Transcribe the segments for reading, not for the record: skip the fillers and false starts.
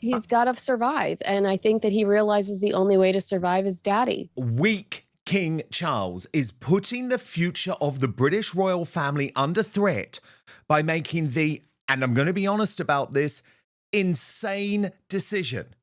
He's got to survive. And I think that he realizes the only way to survive is daddy. Weak King Charles is putting the future of the British royal family under threat by making the, and I'm going to be honest about this, insane decision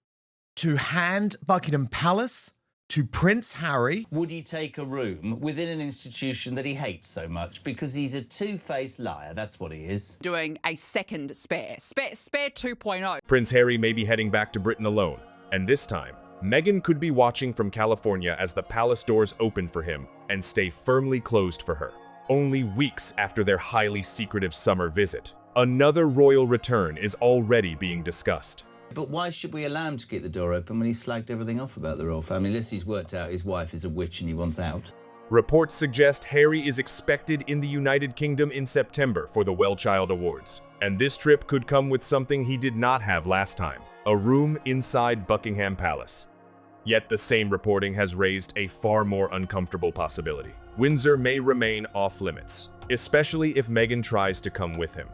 to hand Buckingham Palace to Prince Harry. Would he take a room within an institution that he hates so much? Because he's a two-faced liar, that's what he is. Doing a second spare 2.0. Prince Harry may be heading back to Britain alone, and this time, Meghan could be watching from California as the palace doors open for him and stay firmly closed for her. Only weeks after their highly secretive summer visit, another royal return is already being discussed. But why should we allow him to keep the door open when he slagged everything off about the royal family, unless he's worked out his wife is a witch and he wants out? Reports suggest Harry is expected in the United Kingdom in September for the Well-Child Awards, and this trip could come with something he did not have last time, a room inside Buckingham Palace. Yet the same reporting has raised a far more uncomfortable possibility. Windsor may remain off-limits, especially if Meghan tries to come with him.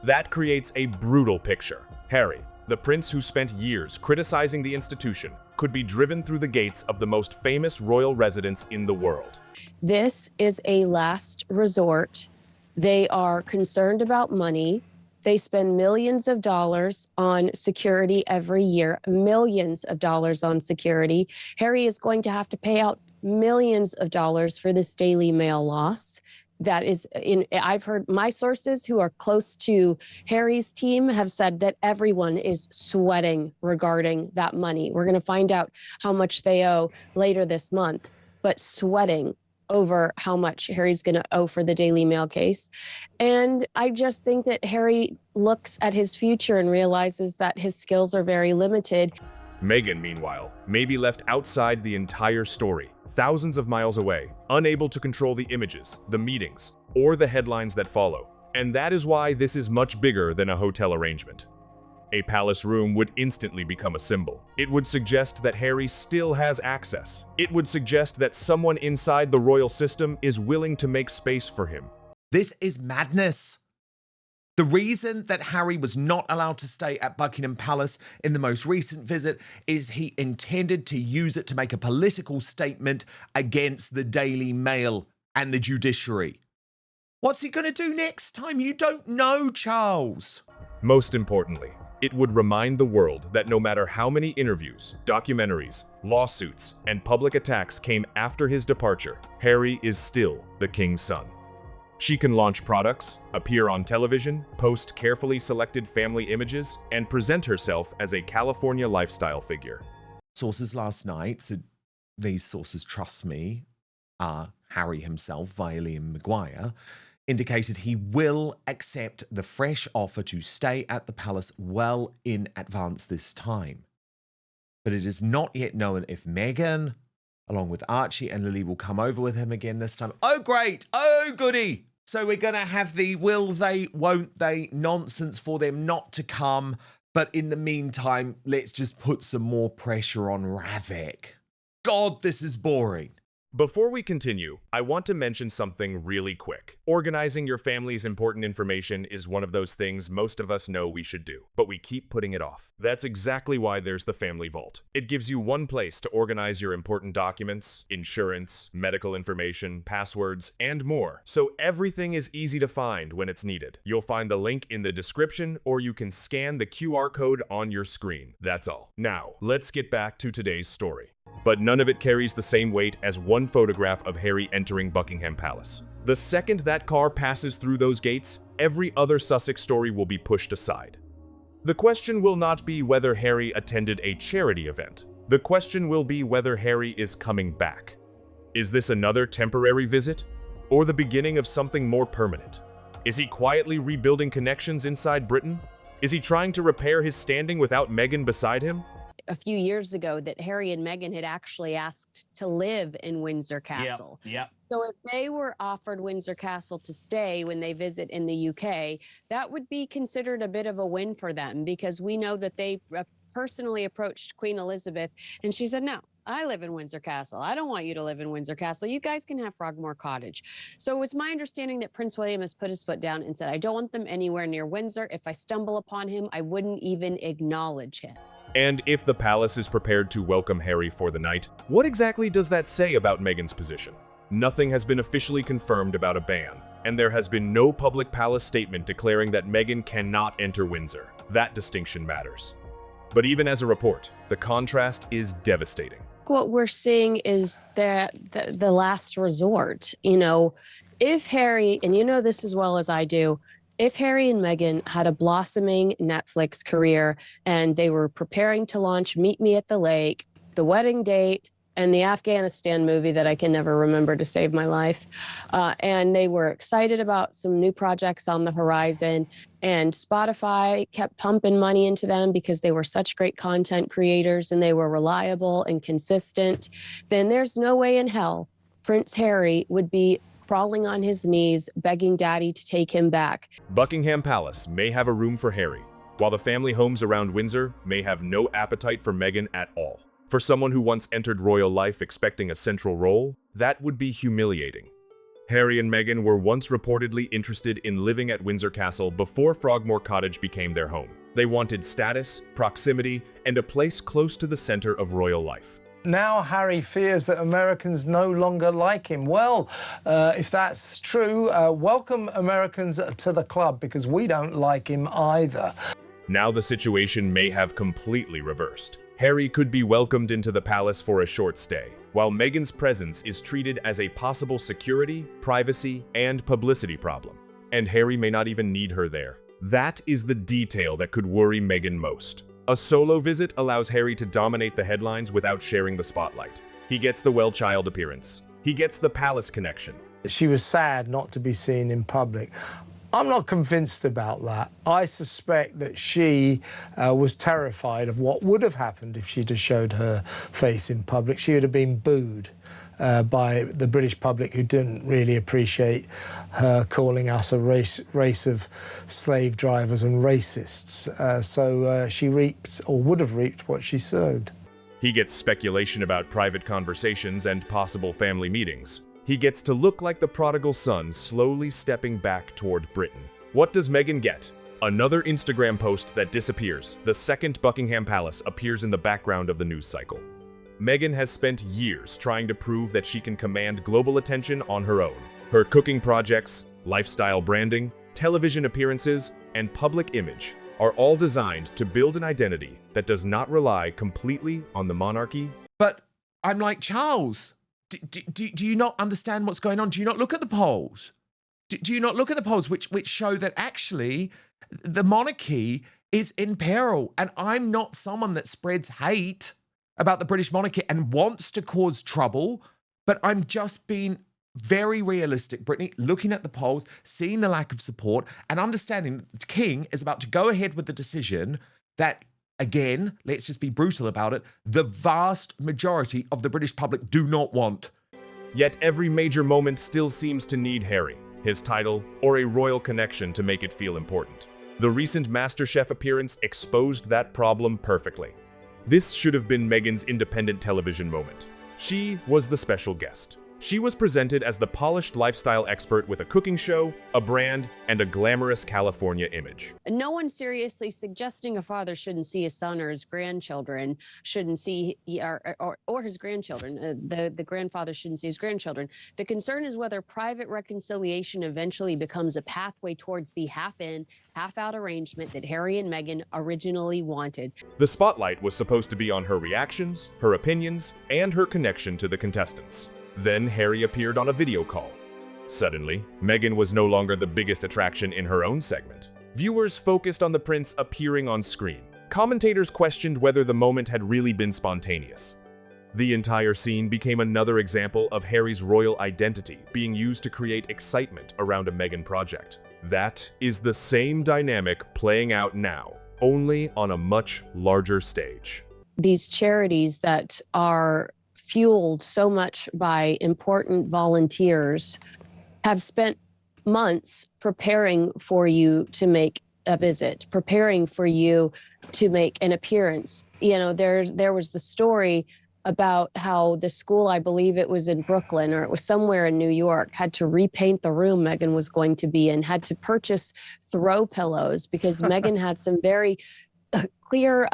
That creates a brutal picture. Harry, the prince who spent years criticizing the institution, could be driven through the gates of the most famous royal residence in the world. This is a last resort. They are concerned about money. They spend millions of dollars on security every year, millions of dollars on security. Harry is going to have to pay out millions of dollars for this Daily Mail loss. That is I've heard my sources who are close to Harry's team have said that everyone is sweating regarding that money. We're going to find out how much they owe later this month, but sweating over how much Harry's going to owe for the Daily Mail case. And I just think that Harry looks at his future and realizes that his skills are very limited. Meghan, meanwhile, may be left outside the entire story, thousands of miles away, unable to control the images, the meetings, or the headlines that follow. And that is why this is much bigger than a hotel arrangement. A palace room would instantly become a symbol. It would suggest that Harry still has access. It would suggest that someone inside the royal system is willing to make space for him. This is madness. The reason that Harry was not allowed to stay at Buckingham Palace in the most recent visit is he intended to use it to make a political statement against the Daily Mail and the judiciary. What's he going to do next time? You don't know, Charles. Most importantly, it would remind the world that no matter how many interviews, documentaries, lawsuits, and public attacks came after his departure, Harry is still the king's son. She can launch products, appear on television, post carefully selected family images, and present herself as a California lifestyle figure. Sources last night, so these sources trust me, Harry himself via Liam Maguire, indicated he will accept the fresh offer to stay at the palace well in advance this time. But it is not yet known if Meghan, along with Archie and Lily, will come over with him again this time. Oh, great. Oh, goody. So we're going to have the will they, won't they nonsense for them not to come. But in the meantime, let's just put some more pressure on Ravik. God, this is boring. Before we continue, I want to mention something really quick. Organizing your family's important information is one of those things most of us know we should do, but we keep putting it off. That's exactly why there's the Family Vault. It gives you one place to organize your important documents, insurance, medical information, passwords, and more, so everything is easy to find when it's needed. You'll find the link in the description, or you can scan the QR code on your screen. That's all. Now, let's get back to today's story. But none of it carries the same weight as one photograph of Harry entering Buckingham Palace. The second that car passes through those gates, every other Sussex story will be pushed aside. The question will not be whether Harry attended a charity event. The question will be whether Harry is coming back. Is this another temporary visit? Or the beginning of something more permanent? Is he quietly rebuilding connections inside Britain? Is he trying to repair his standing without Meghan beside him? A few years ago that Harry and Meghan had actually asked to live in Windsor Castle. Yep. So if they were offered Windsor Castle to stay when they visit in the UK, that would be considered a bit of a win for them, because we know that they personally approached Queen Elizabeth and she said, no, I live in Windsor Castle. I don't want you to live in Windsor Castle. You guys can have Frogmore Cottage. So it's my understanding that Prince William has put his foot down and said, I don't want them anywhere near Windsor. If I stumble upon him, I wouldn't even acknowledge him. And if the palace is prepared to welcome Harry for the night, what exactly does that say about Meghan's position? Nothing has been officially confirmed about a ban, and there has been no public palace statement declaring that Meghan cannot enter Windsor. That distinction matters. But even as a report, the contrast is devastating. What we're seeing is that the last resort. You know, if Harry, and you know this as well as I do, if Harry and Meghan had a blossoming Netflix career and they were preparing to launch Meet Me at the Lake, The Wedding Date, and the Afghanistan movie that I can never remember to save my life, and they were excited about some new projects on the horizon, and Spotify kept pumping money into them because they were such great content creators and they were reliable and consistent, then there's no way in hell Prince Harry would be crawling on his knees, begging daddy to take him back. Buckingham Palace may have a room for Harry, while the family homes around Windsor may have no appetite for Meghan at all. For someone who once entered royal life expecting a central role, that would be humiliating. Harry and Meghan were once reportedly interested in living at Windsor Castle before Frogmore Cottage became their home. They wanted status, proximity, and a place close to the center of royal life. Now Harry fears that Americans no longer like him. Well, if that's true, welcome Americans to the club, because we don't like him either. Now the situation may have completely reversed. Harry could be welcomed into the palace for a short stay, while Meghan's presence is treated as a possible security, privacy, and publicity problem. And Harry may not even need her there. That is the detail that could worry Meghan most. A solo visit allows Harry to dominate the headlines without sharing the spotlight. He gets the well-child appearance. He gets the palace connection. She was sad not to be seen in public. I'm not convinced about that. I suspect that she was terrified of what would have happened if she'd have showed her face in public. She would have been booed by the British public, who didn't really appreciate her calling us a race of slave drivers and racists. So she reaped, or would have reaped, what she sowed. He gets speculation about private conversations and possible family meetings. He gets to look like the prodigal son slowly stepping back toward Britain. What does Meghan get? Another Instagram post that disappears. The second Buckingham Palace appears in the background of the news cycle. Meghan has spent years trying to prove that she can command global attention on her own. Her cooking projects, lifestyle branding, television appearances, and public image are all designed to build an identity that does not rely completely on the monarchy. But I'm like, Charles, do you not understand what's going on? Do you not look at the polls? Do you not look at the polls which show that actually the monarchy is in peril? And I'm not someone that spreads hate about the British monarchy and wants to cause trouble, but I'm just being very realistic, Brittany, looking at the polls, seeing the lack of support, and understanding the king is about to go ahead with the decision that, again, let's just be brutal about it, the vast majority of the British public do not want. Yet every major moment still seems to need Harry, his title, or a royal connection to make it feel important. The recent MasterChef appearance exposed that problem perfectly. This should have been Meghan's independent television moment. She was the special guest. She was presented as the polished lifestyle expert with a cooking show, a brand, and a glamorous California image. No one seriously suggesting a father shouldn't see his son or his grandchildren, shouldn't see, or his grandchildren. The grandfather shouldn't see his grandchildren. The concern is whether private reconciliation eventually becomes a pathway towards the half-in, half-out arrangement that Harry and Meghan originally wanted. The spotlight was supposed to be on her reactions, her opinions, and her connection to the contestants. Then Harry appeared on a video call. Suddenly, Meghan was no longer the biggest attraction in her own segment. Viewers focused on the prince appearing on screen. Commentators questioned whether the moment had really been spontaneous. The entire scene became another example of Harry's royal identity being used to create excitement around a Meghan project. That is the same dynamic playing out now, only on a much larger stage. These charities that are fueled so much by important volunteers have spent months preparing for you to make a visit, preparing for you to make an appearance. You know, there was the story about how the school, I believe it was in Brooklyn or it was somewhere in New York, had to repaint the room Meghan was going to be in, had to purchase throw pillows because Meghan had some very clear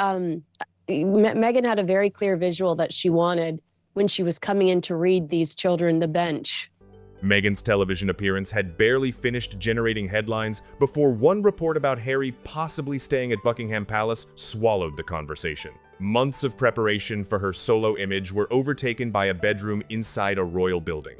Meghan had a very clear visual that she wanted when she was coming in to read these children the bench. Meghan's television appearance had barely finished generating headlines before one report about Harry possibly staying at Buckingham Palace swallowed the conversation. Months of preparation for her solo image were overtaken by a bedroom inside a royal building.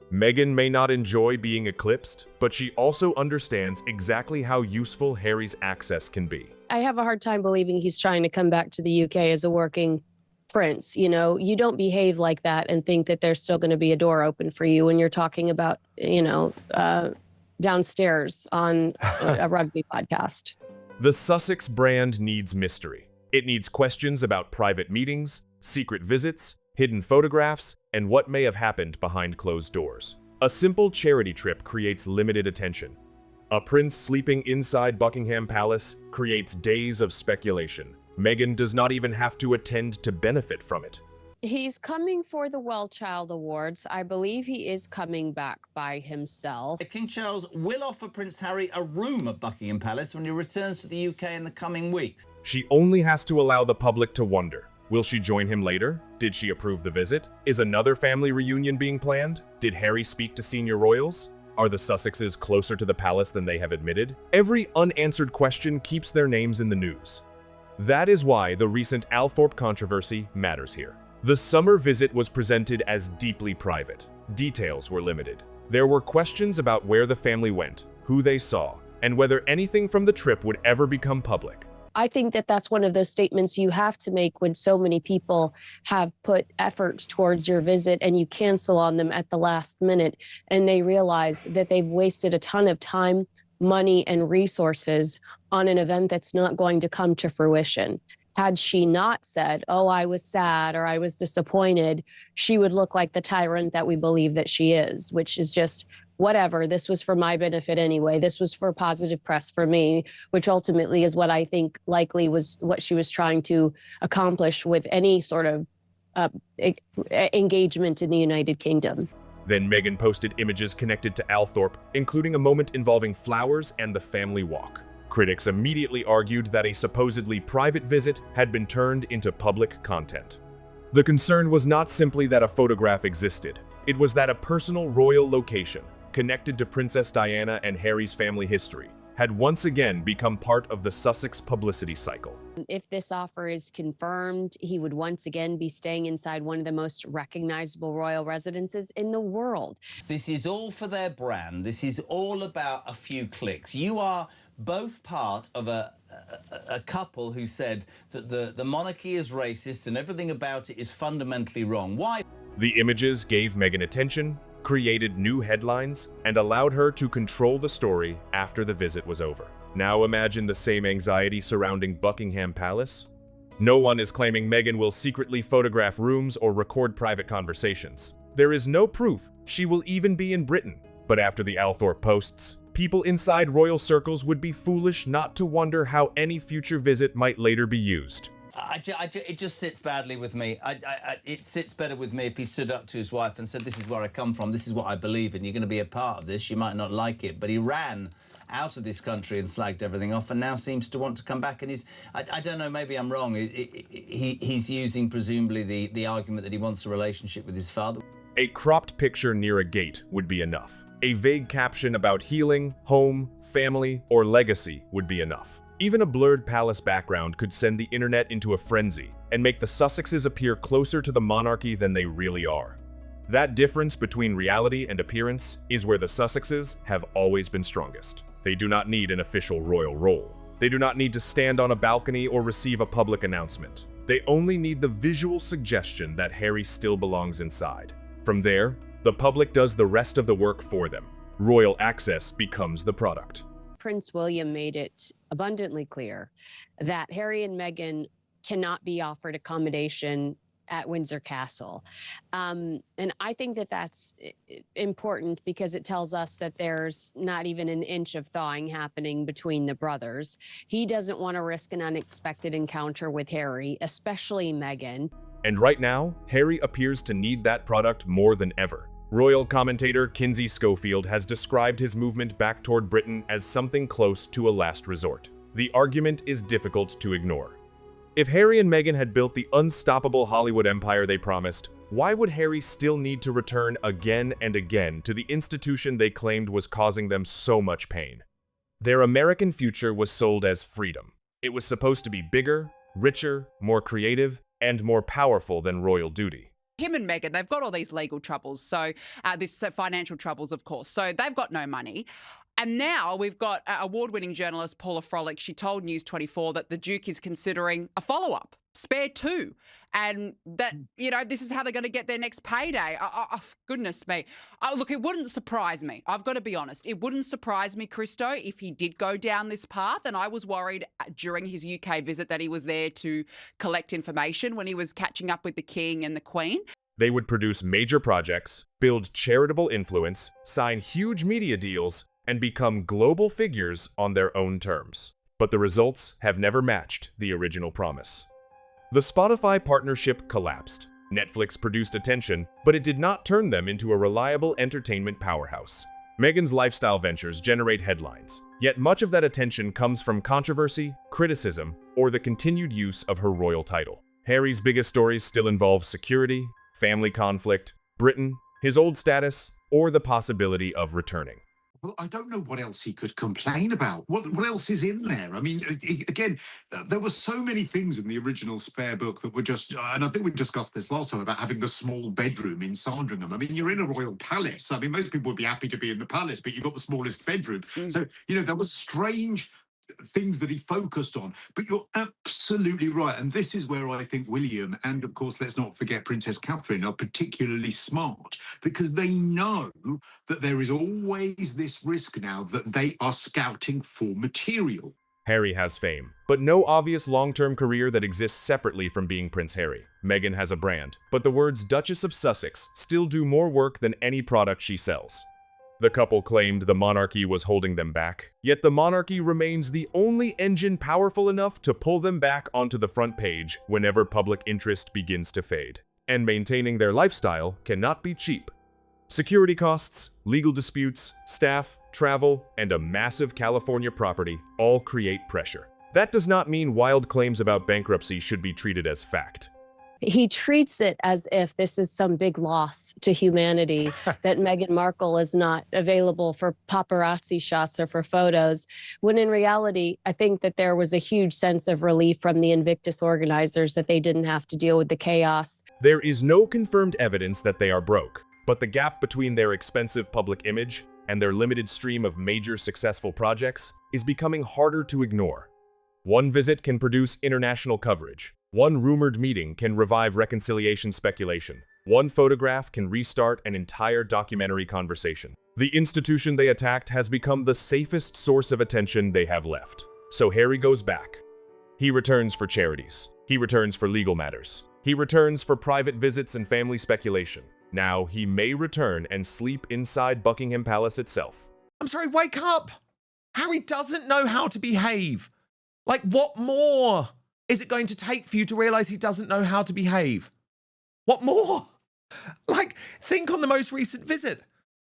Meghan may not enjoy being eclipsed, but she also understands exactly how useful Harry's access can be. I have a hard time believing he's trying to come back to the UK as a working prince. You know, you don't behave like that and think that there's still going to be a door open for you when you're talking about, downstairs on a rugby podcast. The Sussex brand needs mystery. It needs questions about private meetings, secret visits, hidden photographs, and what may have happened behind closed doors. A simple charity trip creates limited attention. A prince sleeping inside Buckingham Palace creates days of speculation. Meghan does not even have to attend to benefit from it. He's coming for the Well Child Awards. I believe he is coming back by himself. King Charles will offer Prince Harry a room at Buckingham Palace when he returns to the UK in the coming weeks. She only has to allow the public to wonder. Will she join him later? Did she approve the visit? Is another family reunion being planned? Did Harry speak to senior royals? Are the Sussexes closer to the palace than they have admitted? Every unanswered question keeps their names in the news. That is why the recent Althorp controversy matters here. The summer visit was presented as deeply private. Details were limited. There were questions about where the family went, who they saw, and whether anything from the trip would ever become public. I think that that's one of those statements you have to make when so many people have put effort towards your visit and you cancel on them at the last minute and they realize that they've wasted a ton of time, money, and resources on an event that's not going to come to fruition. Had she not said, oh, I was sad or I was disappointed, she would look like the tyrant that we believe that she is, which is just whatever. This was for my benefit anyway. This was for positive press for me, which ultimately is what I think likely was what she was trying to accomplish with any sort of engagement in the United Kingdom. Then Meghan posted images connected to Althorp, including a moment involving flowers and the family walk. Critics immediately argued that a supposedly private visit had been turned into public content. The concern was not simply that a photograph existed. It was that a personal royal location, connected to Princess Diana and Harry's family history, had once again become part of the Sussex publicity cycle. If this offer is confirmed, he would once again be staying inside one of the most recognizable royal residences in the world. This is all for their brand. This is all about a few clicks. You are both part of a couple who said that the monarchy is racist and everything about it is fundamentally wrong. Why? The images gave Meghan attention, created new headlines, and allowed her to control the story after the visit was over. Now imagine the same anxiety surrounding Buckingham Palace. No one is claiming Meghan will secretly photograph rooms or record private conversations. There is no proof she will even be in Britain. But after the Althorp posts, people inside royal circles would be foolish not to wonder how any future visit might later be used. It just sits badly with me. It sits better with me if he stood up to his wife and said, this is where I come from, this is what I believe in, you're going to be a part of this, you might not like it. But he ran out of this country and slagged everything off and now seems to want to come back. And I don't know, maybe I'm wrong. He's using, presumably, the argument that he wants a relationship with his father. A cropped picture near a gate would be enough. A vague caption about healing, home, family, or legacy would be enough. Even a blurred palace background could send the internet into a frenzy and make the Sussexes appear closer to the monarchy than they really are. That difference between reality and appearance is where the Sussexes have always been strongest. They do not need an official royal role. They do not need to stand on a balcony or receive a public announcement. They only need the visual suggestion that Harry still belongs inside. From there, the public does the rest of the work for them. Royal access becomes the product. Prince William made it abundantly clear that Harry and Meghan cannot be offered accommodation at Windsor Castle. And I think that that's important because it tells us that there's not even an inch of thawing happening between the brothers. He doesn't want to risk an unexpected encounter with Harry, especially Meghan. And right now, Harry appears to need that product more than ever. Royal commentator Kinsey Schofield has described his movement back toward Britain as something close to a last resort. The argument is difficult to ignore. If Harry and Meghan had built the unstoppable Hollywood empire they promised, why would Harry still need to return again and again to the institution they claimed was causing them so much pain? Their American future was sold as freedom. It was supposed to be bigger, richer, more creative, and more powerful than royal duty. Him and Meghan, they've got all these legal troubles, so financial troubles, of course. So they've got no money. And now we've got award-winning journalist Paula Frolick. She told News 24 that the Duke is considering a follow-up, Spare 2. And that, this is how they're going to get their next payday. Goodness me. Look, it wouldn't surprise me. I've got to be honest. It wouldn't surprise me, Christo, if he did go down this path. And I was worried during his UK visit that he was there to collect information when he was catching up with the King and the Queen. They would produce major projects, build charitable influence, sign huge media deals, and become global figures on their own terms. But the results have never matched the original promise. The Spotify partnership collapsed. Netflix produced attention, but it did not turn them into a reliable entertainment powerhouse. Meghan's lifestyle ventures generate headlines, yet much of that attention comes from controversy, criticism, or the continued use of her royal title. Harry's biggest stories still involve security, family conflict, Britain, his old status, or the possibility of returning. Well, I don't know what else he could complain about. What else is in there? I mean, again, there were so many things in the original Spare book that were just, and I think we discussed this last time about having the small bedroom in Sandringham. I mean, you're in a royal palace. I mean, most people would be happy to be in the palace, but you've got the smallest bedroom. So, there were strange things that he focused on. But you're absolutely right. And this is where I think William and, of course, let's not forget Princess Catherine are particularly smart, because they know that there is always this risk now that they are scouting for material. Harry has fame, but no obvious long-term career that exists separately from being Prince Harry. Meghan has a brand, but the words Duchess of Sussex still do more work than any product she sells. The couple claimed the monarchy was holding them back, yet the monarchy remains the only engine powerful enough to pull them back onto the front page whenever public interest begins to fade. And maintaining their lifestyle cannot be cheap. Security costs, legal disputes, staff, travel, and a massive California property all create pressure. That does not mean wild claims about bankruptcy should be treated as fact. He treats it as if this is some big loss to humanity, that Meghan Markle is not available for paparazzi shots or for photos, when in reality, I think that there was a huge sense of relief from the Invictus organizers that they didn't have to deal with the chaos. There is no confirmed evidence that they are broke, but the gap between their expensive public image and their limited stream of major successful projects is becoming harder to ignore. One visit can produce international coverage. One rumored meeting can revive reconciliation speculation. One photograph can restart an entire documentary conversation. The institution they attacked has become the safest source of attention they have left. So Harry goes back. He returns for charities. He returns for legal matters. He returns for private visits and family speculation. Now he may return and sleep inside Buckingham Palace itself. I'm sorry, wake up! Harry doesn't know how to behave. Like, what more is it going to take for you to realize he doesn't know how to behave? What more? Like, think on the most recent visit.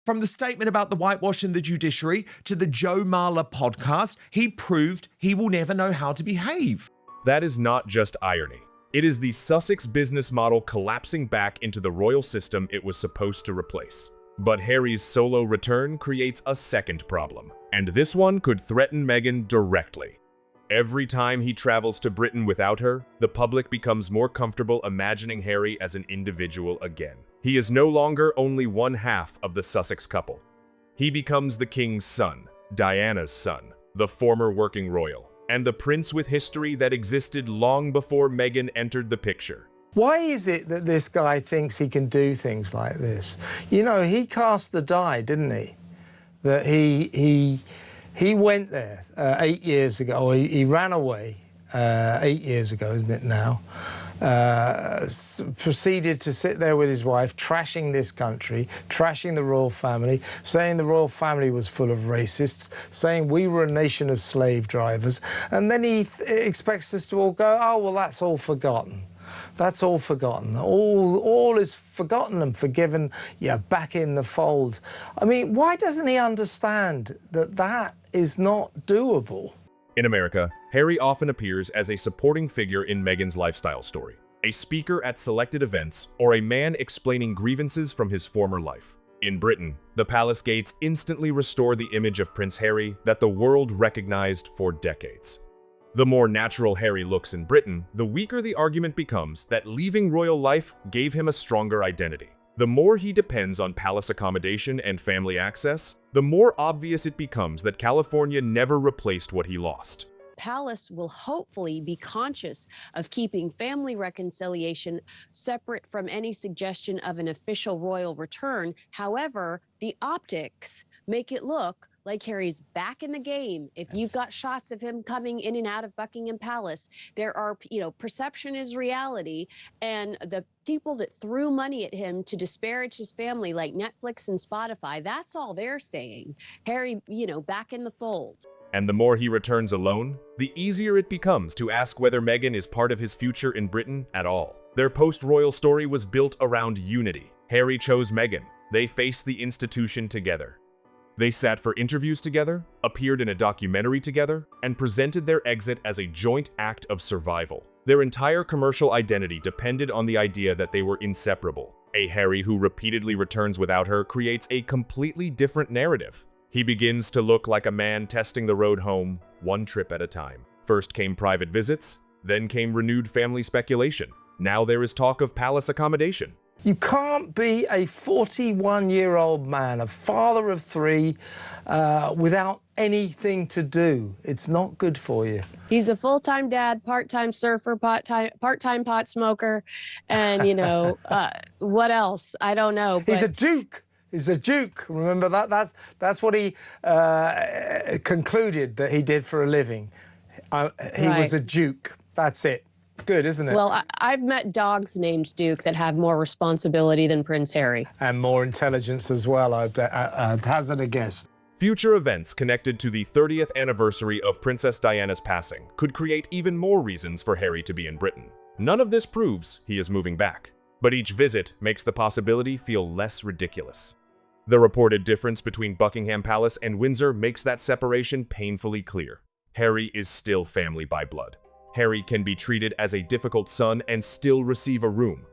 From the statement about the whitewash in the judiciary to the Joe Marler podcast, he proved he will never know how to behave. That is not just irony. It is the Sussex business model collapsing back into the royal system it was supposed to replace. But Harry's solo return creates a second problem, and this one could threaten Meghan directly. Every time he travels to Britain without her, the public becomes more comfortable imagining Harry as an individual again. He is no longer only one half of the Sussex couple. He becomes the king's son, Diana's son, the former working royal, and the prince with history that existed long before Meghan entered the picture. Why is it that this guy thinks he can do things like this? He cast the die, didn't he? That he went there 8 years ago, or he ran away 8 years ago, isn't it now? Proceeded to sit there with his wife, trashing this country, trashing the royal family, saying the royal family was full of racists, saying we were a nation of slave drivers, and then he expects us to all go, oh, well, that's all forgotten. That's all forgotten. All is forgotten and forgiven. You're back in the fold. I mean, why doesn't he understand that that is not doable? In America, Harry often appears as a supporting figure in Meghan's lifestyle story, a speaker at selected events, or a man explaining grievances from his former life. In Britain, the palace gates instantly restore the image of Prince Harry that the world recognized for decades. The more natural Harry looks in Britain, the weaker the argument becomes that leaving royal life gave him a stronger identity. The more he depends on palace accommodation and family access, the more obvious it becomes that California never replaced what he lost. Palace will hopefully be conscious of keeping family reconciliation separate from any suggestion of an official royal return. However, the optics make it look like Harry's back in the game. If you've got shots of him coming in and out of Buckingham Palace, there are, perception is reality. And the people that threw money at him to disparage his family, like Netflix and Spotify, that's all they're saying. Harry, back in the fold. And the more he returns alone, the easier it becomes to ask whether Meghan is part of his future in Britain at all. Their post-royal story was built around unity. Harry chose Meghan. They faced the institution together. They sat for interviews together, appeared in a documentary together, and presented their exit as a joint act of survival. Their entire commercial identity depended on the idea that they were inseparable. A Harry who repeatedly returns without her creates a completely different narrative. He begins to look like a man testing the road home, one trip at a time. First came private visits, then came renewed family speculation. Now there is talk of palace accommodation. You can't be a 41-year-old man, a father of three, without anything to do. It's not good for you. He's a full-time dad, part-time surfer, part-time pot smoker, and, what else? I don't know. But He's a duke. He's a duke. Remember that? That's what he concluded that he did for a living. He was a duke. That's it. Good, isn't it? Well, I've met dogs named Duke that have more responsibility than Prince Harry. And more intelligence as well, I'd hazard a guess. Future events connected to the 30th anniversary of Princess Diana's passing could create even more reasons for Harry to be in Britain. None of this proves he is moving back, but each visit makes the possibility feel less ridiculous. The reported difference between Buckingham Palace and Windsor makes that separation painfully clear. Harry is still family by blood. Harry can be treated as a difficult son and still receive a room.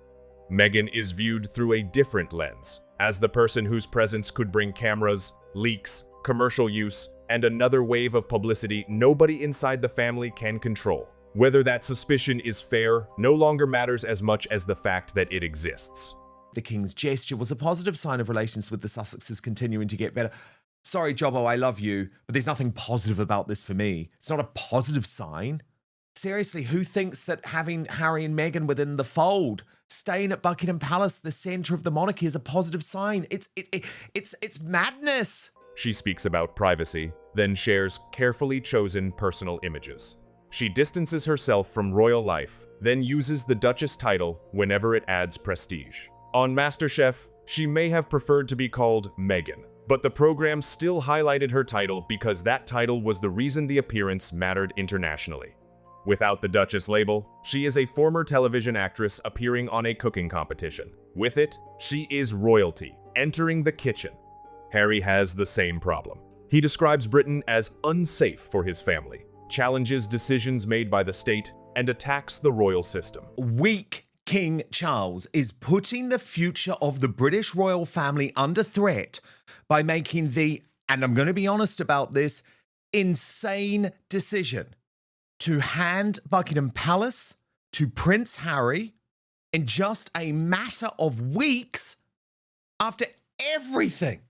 Meghan is viewed through a different lens, as the person whose presence could bring cameras, leaks, commercial use, and another wave of publicity nobody inside the family can control. Whether that suspicion is fair no longer matters as much as the fact that it exists. The King's gesture was a positive sign of relations with the Sussexes continuing to get better. Sorry, Jobbo, I love you, but there's nothing positive about this for me. It's not a positive sign. Seriously, who thinks that having Harry and Meghan within the fold, staying at Buckingham Palace, the centre of the monarchy, is a positive sign? It's madness. She speaks about privacy, then shares carefully chosen personal images. She distances herself from royal life, then uses the Duchess title whenever it adds prestige. On MasterChef, she may have preferred to be called Meghan, but the program still highlighted her title because that title was the reason the appearance mattered internationally. Without the Duchess label, she is a former television actress appearing on a cooking competition. With it, she is royalty, entering the kitchen. Harry has the same problem. He describes Britain as unsafe for his family, challenges decisions made by the state, and attacks the royal system. Weak King Charles is putting the future of the British royal family under threat by making the, and I'm going to be honest about this, insane decision to hand Buckingham Palace to Prince Harry in just a matter of weeks after everything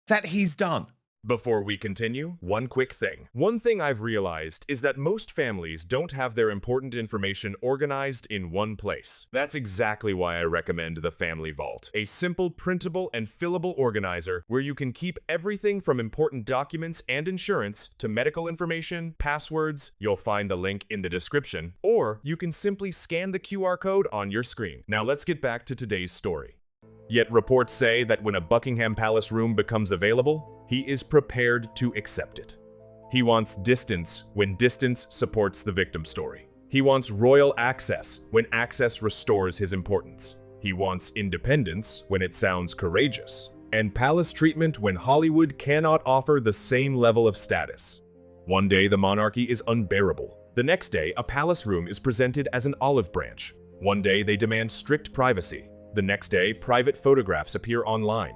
that he's done. Before we continue, one quick thing. One thing I've realized is that most families don't have their important information organized in one place. That's exactly why I recommend the Family Vault, a simple, printable, and fillable organizer where you can keep everything from important documents and insurance to medical information, passwords. You'll find the link in the description, or you can simply scan the QR code on your screen. Now let's get back to today's story. Yet reports say that when a Buckingham Palace room becomes available, he is prepared to accept it. He wants distance when distance supports the victim story. He wants royal access when access restores his importance. He wants independence when it sounds courageous, and palace treatment when Hollywood cannot offer the same level of status. One day the monarchy is unbearable. The next day, a palace room is presented as an olive branch. One day, they demand strict privacy. The next day, private photographs appear online.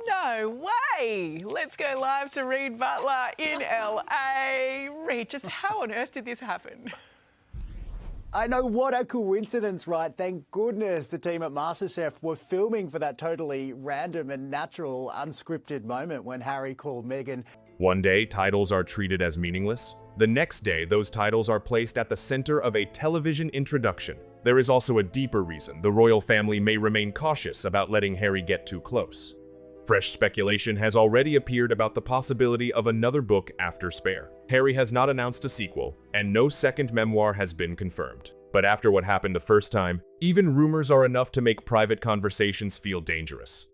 No way! Let's go live to Reed Butler in LA. Reed, just how on earth did this happen? I know, what a coincidence, right? Thank goodness the team at MasterChef were filming for that totally random and natural, unscripted moment when Harry called Meghan. One day, titles are treated as meaningless. The next day, those titles are placed at the center of a television introduction. There is also a deeper reason the royal family may remain cautious about letting Harry get too close. Fresh speculation has already appeared about the possibility of another book after Spare. Harry has not announced a sequel, and no second memoir has been confirmed. But after what happened the first time, even rumors are enough to make private conversations feel dangerous.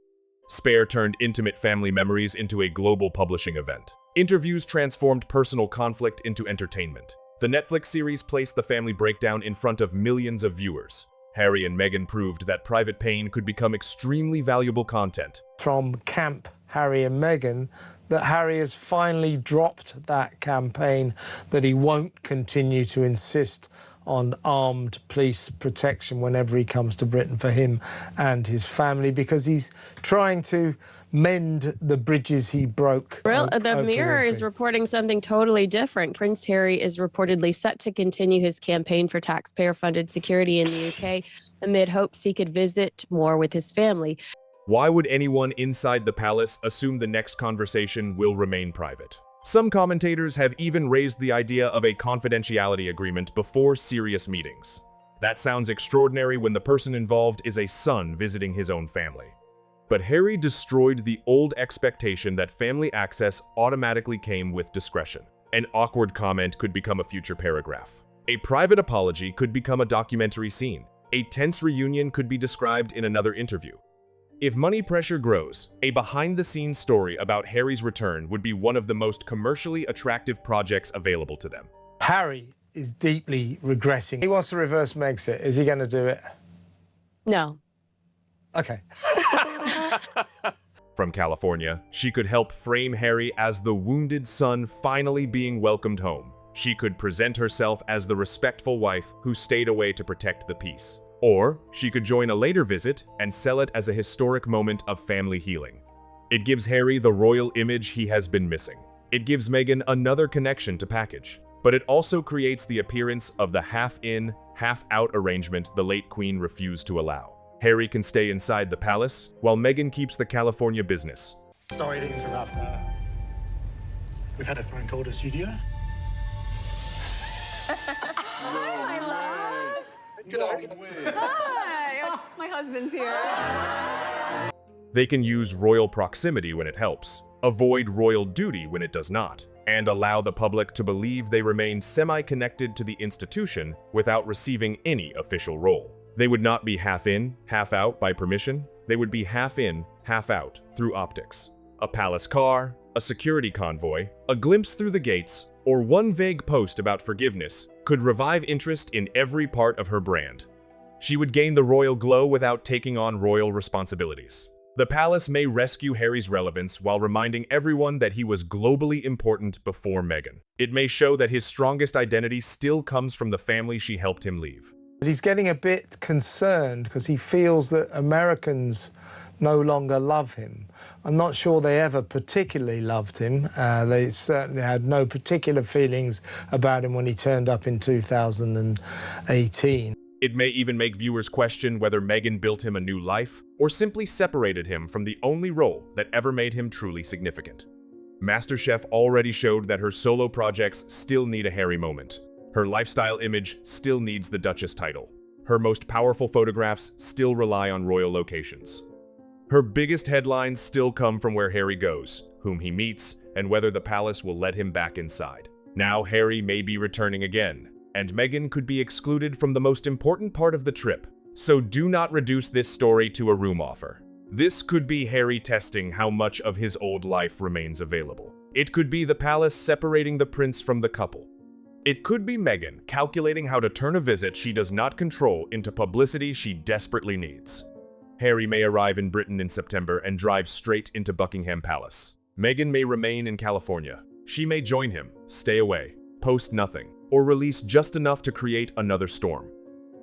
Spare turned intimate family memories into a global publishing event. Interviews transformed personal conflict into entertainment. The Netflix series placed the family breakdown in front of millions of viewers. Harry and Meghan proved that private pain could become extremely valuable content. From camp Harry and Meghan, that Harry has finally dropped that campaign, that he won't continue to insist on armed police protection whenever he comes to Britain for him and his family, because he's trying to mend the bridges he broke. The Mirror is reporting something totally different. Prince Harry is reportedly set to continue his campaign for taxpayer-funded security in the UK amid hopes he could visit more with his family. Why would anyone inside the palace assume the next conversation will remain private? Some commentators have even raised the idea of a confidentiality agreement before serious meetings. That sounds extraordinary when the person involved is a son visiting his own family. But Harry destroyed the old expectation that family access automatically came with discretion. An awkward comment could become a future paragraph. A private apology could become a documentary scene. A tense reunion could be described in another interview. If money pressure grows, a behind-the-scenes story about Harry's return would be one of the most commercially attractive projects available to them. Harry is deeply regressing. He wants to reverse Megxit. Is he going to do it? No. Okay. From California, she could help frame Harry as the wounded son finally being welcomed home. She could present herself as the respectful wife who stayed away to protect the peace. Or she could join a later visit and sell it as a historic moment of family healing. It gives Harry the royal image he has been missing. It gives Meghan another connection to package. But it also creates the appearance of the half-in, half-out arrangement the late Queen refused to allow. Harry can stay inside the palace, while Meghan keeps the California business. Sorry to interrupt. We've had a phone call to studio. Hi, my love. Hi, my husband's here. They can use royal proximity when it helps, avoid royal duty when it does not, and allow the public to believe they remain semi-connected to the institution without receiving any official role. They would not be half in, half out by permission. They would be half in, half out through optics. A palace car, a security convoy, a glimpse through the gates, or one vague post about forgiveness could revive interest in every part of her brand. She would gain the royal glow without taking on royal responsibilities. The palace may rescue Harry's relevance while reminding everyone that he was globally important before Meghan. It may show that his strongest identity still comes from the family she helped him leave. But he's getting a bit concerned because he feels that Americans no longer love him. I'm not sure they ever particularly loved him. They certainly had no particular feelings about him when he turned up in 2018. It may even make viewers question whether Meghan built him a new life or simply separated him from the only role that ever made him truly significant. MasterChef already showed that her solo projects still need a Harry moment. Her lifestyle image still needs the Duchess title. Her most powerful photographs still rely on royal locations. Her biggest headlines still come from where Harry goes, whom he meets, and whether the palace will let him back inside. Now Harry may be returning again, and Meghan could be excluded from the most important part of the trip. So do not reduce this story to a room offer. This could be Harry testing how much of his old life remains available. It could be the palace separating the prince from the couple. It could be Meghan calculating how to turn a visit she does not control into publicity she desperately needs. Harry may arrive in Britain in September and drive straight into Buckingham Palace. Meghan may remain in California. She may join him, stay away, post nothing, or release just enough to create another storm.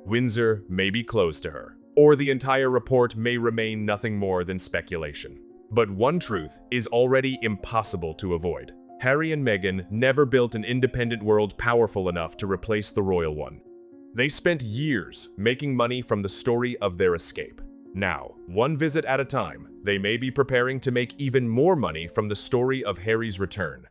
Windsor may be closed to her, or the entire report may remain nothing more than speculation. But one truth is already impossible to avoid. Harry and Meghan never built an independent world powerful enough to replace the royal one. They spent years making money from the story of their escape. Now, one visit at a time, they may be preparing to make even more money from the story of Harry's return.